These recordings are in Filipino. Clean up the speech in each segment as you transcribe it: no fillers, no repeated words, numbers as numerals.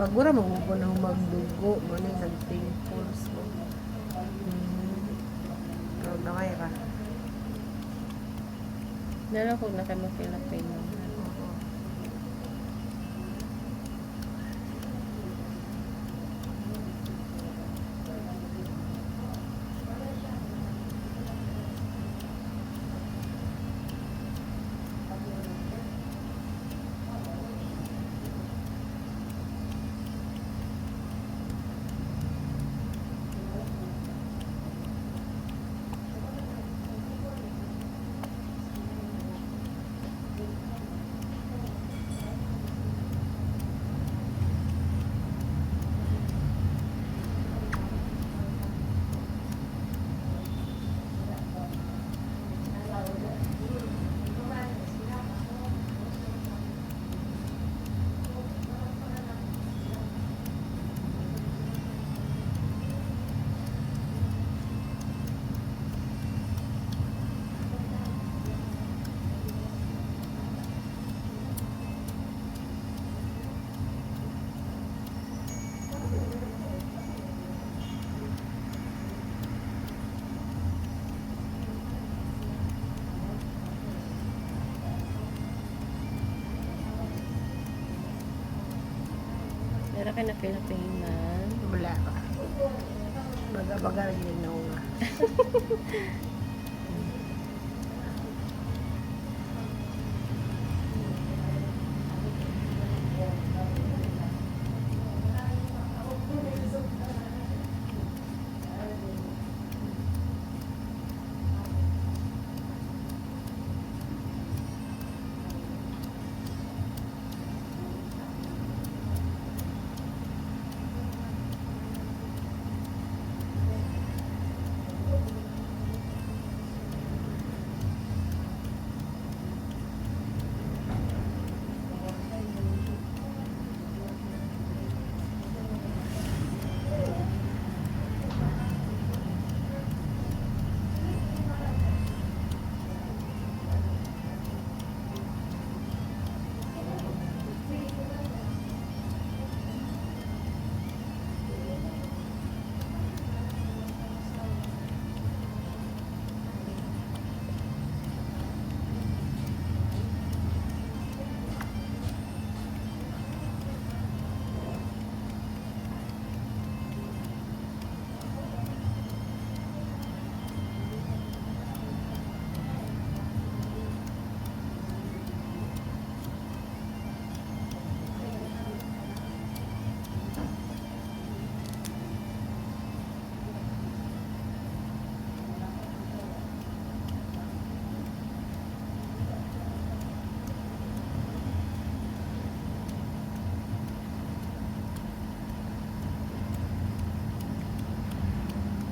Bagura magugunaw magdugo, mo na nag-pimples mo. Pero na kayo ka. Dala ko na kayo mapilapin mo. Dala kayo napilapin man. Wala ka. Baga-baga rin yung naunga.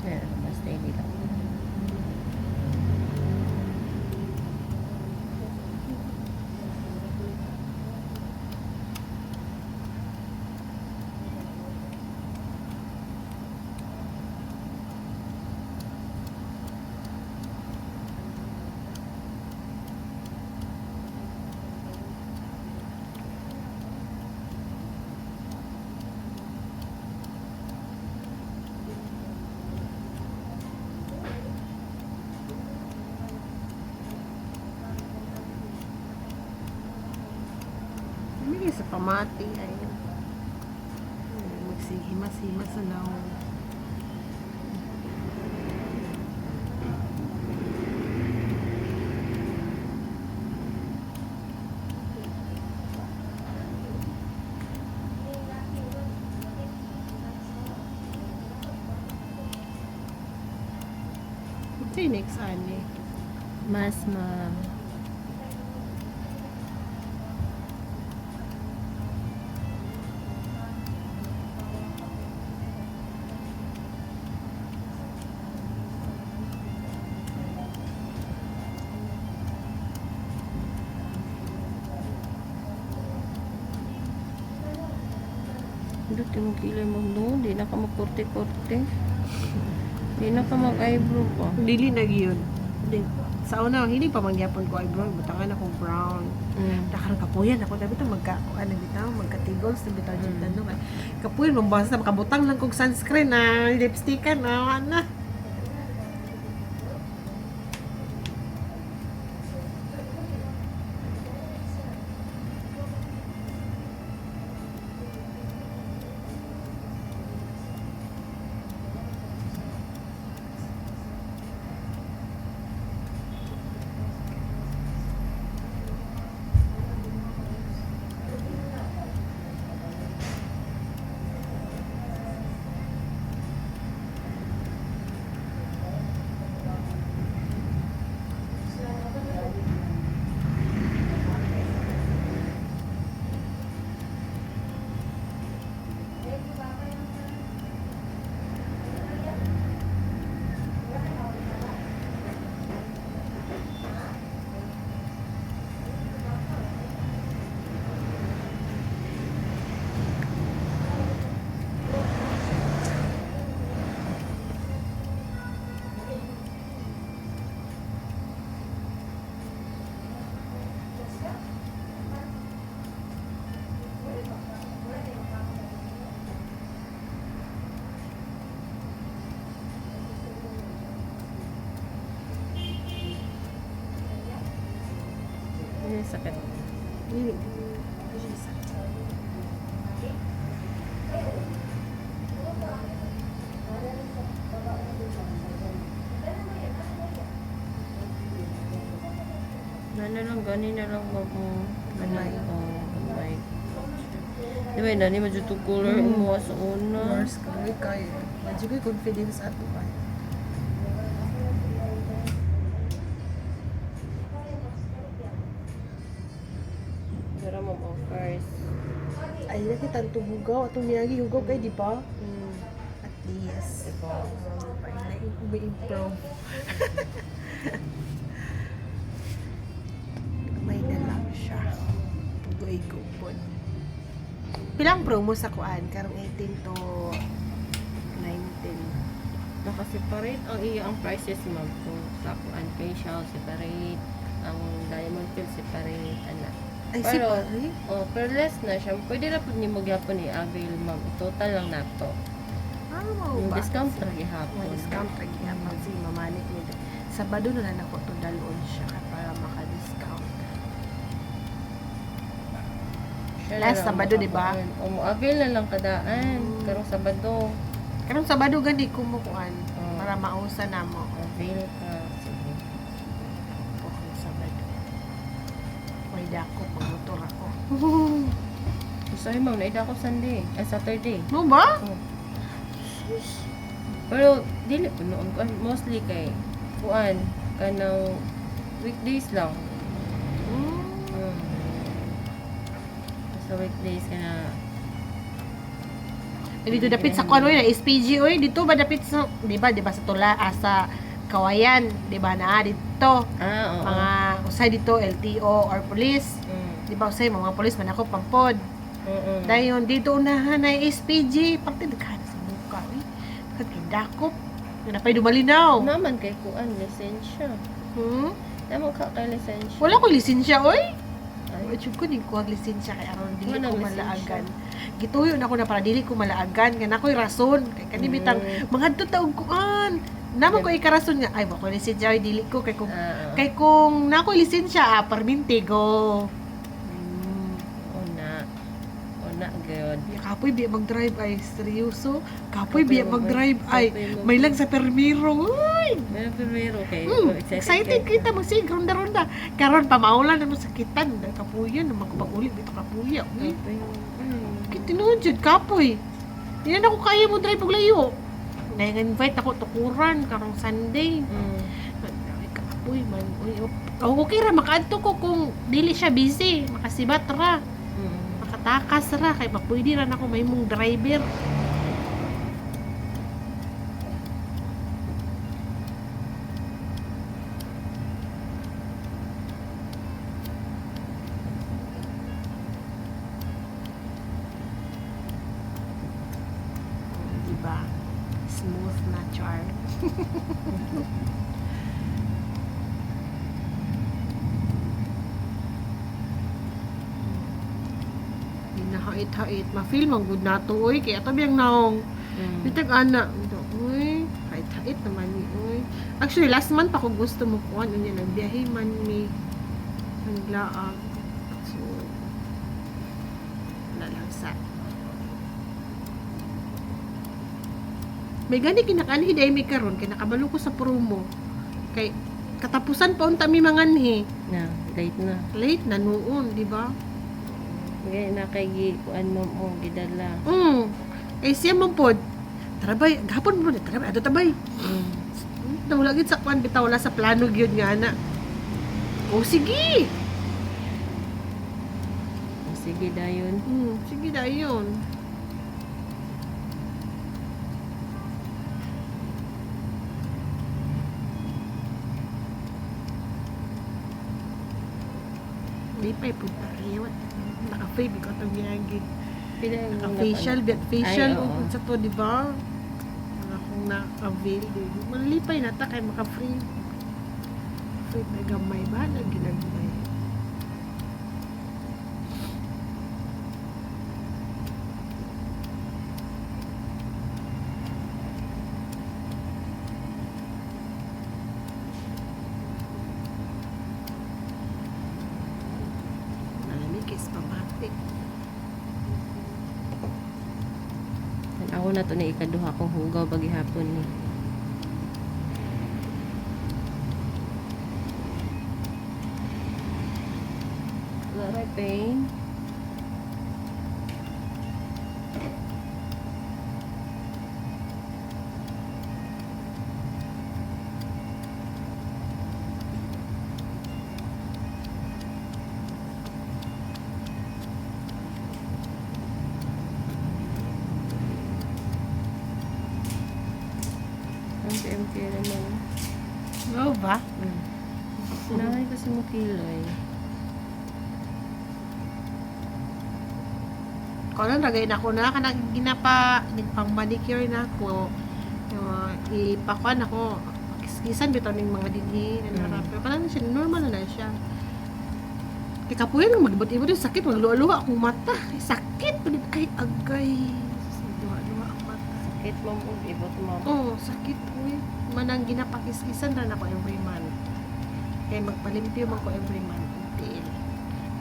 Ayan, basta hindi lang. Hindi sa pamati. Ayun. Magsihimas-himas sa naong. Ito yung next ani. Mas ma'am. Dito yung kilay mo doon. Di na ka magkorte-korte. Di na ka mag-eyebrow pa. Dili na yun. Sa una, hindi pa mangyapon ko eyebrow. Butangan ako brown. Mm. Dakarang ka kapuyan ako dapat ano bitaw magkatigol sa bitaw jud tanong kapuyan mabasa makabutang lang kog sunscreen na lipstickan na ana. Ay, sakit. Dili. Ano lang, gani na lang mo. Gamay. Gamay. Di ba, nani majuto color mo sa una. Mars kay medyo ko'y confidence ato ba. Pero mo offers. Ay na kita hugaw atong niyagi hugaw kay di ba? At least Diba? ay na improve. May dalang siya. Go po. Pilang promo sa kuan karong 18 to 19. Naka-separate ang iya ang prices ma'am. Kung sa kuan facial, separate. Ang diamond pill, separate. Anak. Ay Pero, separate. pero less na siya. Pwede na po niyo magyapon i-avail ma'am. Total lang na to. Mao Yung ba? discount lang ihapon. May discount lagi ang si mamanik ni. Sabado na lang ako to dalon siya para maka-discount. Siya na Last lang Sabado, di ba? O mo-avail na lang kadaan. Karong Sabado. Karong Sabado gani kumukuan Oh. para mausa na mo. Avail ka. Sige. Okay, Sabado. May dako motor ako. Sorry ma'am, naida ko Sunday. Saturday. No ba? Oh. Pero, dili po noon. Mostly kay kuan. Kanang weekdays lang. Mm. Sa weekdays ka na. Dito dapit sa kuan oy na SPG oy dito ba dapit sa di ba sa Tula sa Kawayan, di ba na dito. Oo. Mga usay dito LTO or police. Di ba usay mga police man ako pampod. Dayon dito unahan na SPG pagtid ka sa muka oy. Kadakop. Napay dumalinaw. Naman kay kuan, lisensya. Naman ka kay lisensya. Wala ko lisensya oy. Ay, Wajud ko din ko ang lisensya kay aron dili Wala ko lisensya. malaagan. Gituyo na ako na para dili ko malaagan nga nakoy rason kay kani bitang mga taog kuan. Namo ko ikarason nga ay wa ko lisensya oy dili ko kay kung nakoy lisensya perminti go. una gyud. Ya kapoy biya mag-drive ay seryoso. Kapoy biya mag-drive ay may lang sa permiro. Uy. Pero kay Excited kita mo sig ronda-ronda. Karon pa maulan na mo sakitan kapuyan na magpag-uli bito kapuya. Uy. Tinuod jud kapoy. Hindi na ako kaya mo drive og layo. Na-invite ako tukuran karong Sunday. Ay, kapoy man. Uy, okay ra makaadto ko kung dili siya busy. Makasibat ra. Makatakas ra kay mapwede ra nako may mong driver. Diba? Smooth na char. Ginahait-hait. Ma-feel man good na to, oy. Kaya tabi ang naong. Mm. Bitag ana. Uy, hait-hait naman ni, uy. Actually, last month ako gusto mo kuhan. Unya, nagbiyahe man ni. Naglaag. So, wala lang sa. May gani kinakanhi dahil may karon. Kaya nakabalo ko sa promo. Kay, katapusan pa unta mi manganhi. Na, late na. Late na noon, di ba? Kaya na kay kuan mo gidala. Kay siya man pod. Tarabay, gapon mo, tarabay, ato tabay. Wala gid sa kwan bitaw, wala sa plano gyud nga ana. O sige. Sige dayon. Sige dayon. Di pa pud tayo. Naka-fave ko tong giyagid. Pila yung Naka-facial, facial Ay, oo. sa to, di ba? Akong na-avail din. Malipay na ta kay maka-free. Free na gamay ba? Nagginagmay. Malamig kay spamatic. Ako na to ni ikaduha kong hugaw bagi hapon ni. Wala pain. Ang PMK naman. Oo ba? Nakay kasi mo kiloy. Kung ragay na ko na, kanang ginapa, pang manicure na ko. Ipakuan ako. Kiskisan bitaw ning mga dinhi na narap. Pero kanang siya, normal na siya. Kaya kapuyan, mag-ibot-ibot yung sakit, magluwa-luwa akong mata. Ay, sakit! Ay, agay. Luwa-luwa ang mata. Sakit mo mo, ibot mo. Oo, sakit po eh. Manang ginapakiskisan na ako every month. Kaya magpalimpyo man ko every month. Until.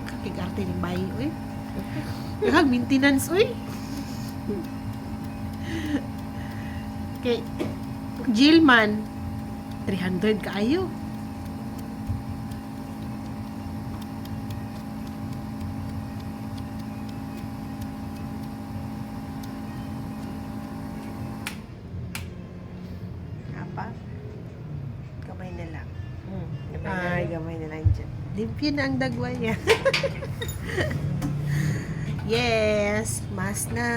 Kakigarte ng bayi, uy. Kaya maintenance, uy. Kay Jillman, 300 kaayo. Apa? Kamay na lang. Ay, gamay na lang dyan. Limpyo na ang dagwa niya. Yes, mas na.